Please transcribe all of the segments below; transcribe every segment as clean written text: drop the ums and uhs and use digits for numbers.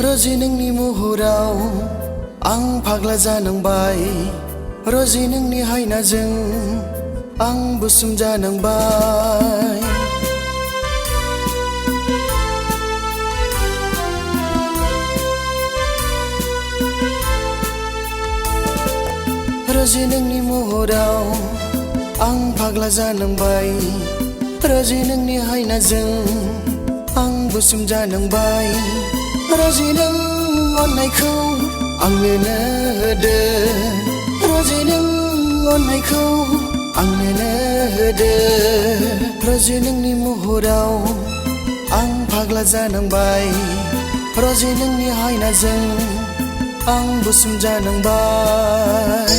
रजि नोंनि महराव आं फाग्ला जानांबाय रजि नोंनि हायनाजों आं बुसुम जानांबाय रजि नोंनि महराव आं फाग्ला जानांबाय रजि नोंनि हायनाजों आं बुसुम जानांबाय रजि नों अननायखौ आंनोनो होदो रजि नों अननायखौ आंनोनो होदो रजि नोंनि महराव आं फाग्ला जानांबाय रजि नोंनि हायनाजों आं बुसुम जानांबाय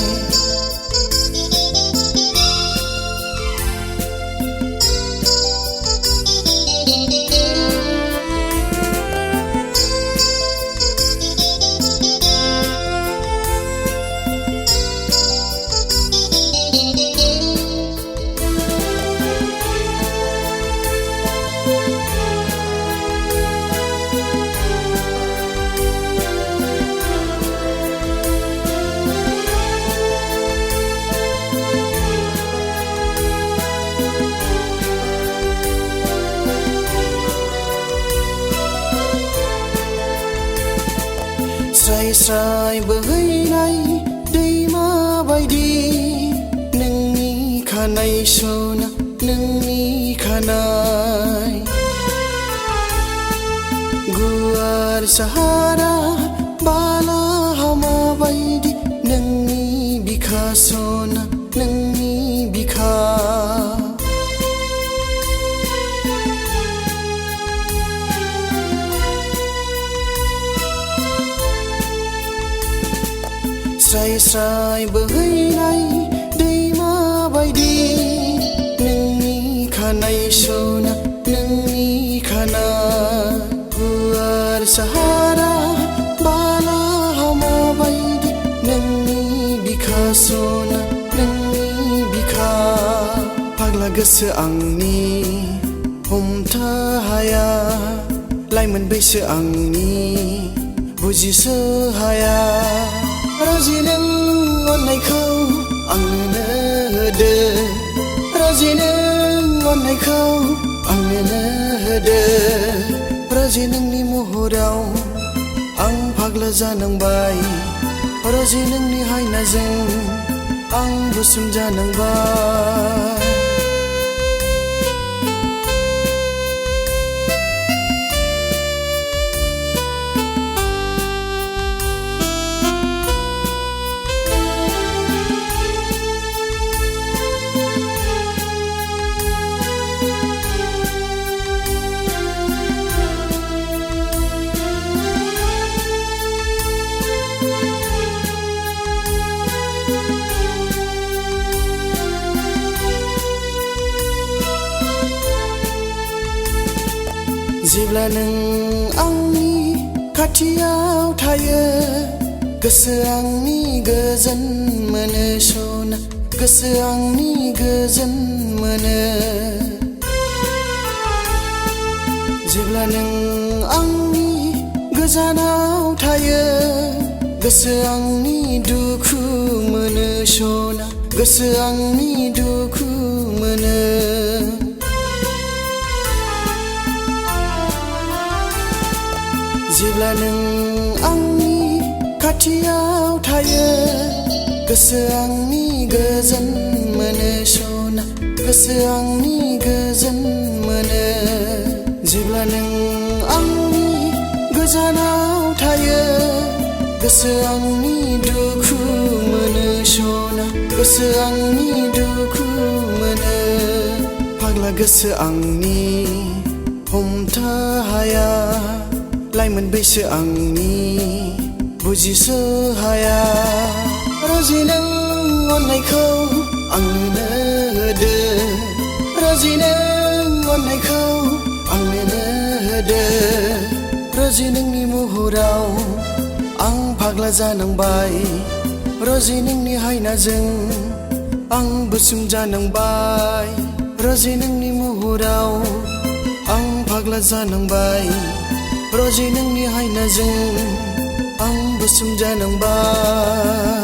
स्राय स्राय बोहैनाय दैमा बायदि नोंनि खानाय सना नोंनि खानाय गुवार साहारा बाला हामा बायदि नोंनि बिखा सना नोंनि बिखा स्राय स्राय बोहैनाय दैमा बायदि नोंनि खानाय सना नोंनि खानाय गुवार साहारा बाला हामा बायदि नोंनि बिखा सना नोंनि बिखा फाग्ला गोसो आंनि हमथा हाया लाइमोन बैसो आंनि बुजिसो हाया रजि नों अननायखौ आंनोनो होदो रजि नों अननायखौ आंनोनो होदो रजि नोंनि महराव आं फाग्ला जानांबाय रजि नोंनि हायनाजों आं बुसुम जानांबाय जेब्ला नों आंनि खाथियाव थायो गोसो आंनि गोजोन मोनो सना गोसो आंनि गोजोन मोनो जेब्ला नों आंनि गोजानाव थायो गोसो आंनि दुखु मोनो सना गोसो आंनि दुखु मोनो जेब्ला नों आंनि खाथियाव थायो गोसो आंनि गोजोन मोनो सना गोसो आंनि गोजोन मोनो जेब्ला नों आंनि गोजानाव थायो गोसो आंनि दुखु मोनो सना गोसो आंनि दुखु मोनो फाग्ला गोसो आंनि हमथा हाया लाइमोन बैसो आंनि बुजिसो हाया रजि नों अननायखौ आंनोनो होदो रजि नों अननायखौ आंनोनो होदो रोजि नोंनि महराव आं फाग्ला जानांबाय रोजि नोंनि हायनाजों आं बोसोम जानांबाय रोजि नोंनि महराव आं फाग्ला जानांबाय रोजि नोंनि हायनाजों आं बोसोम जानांबाय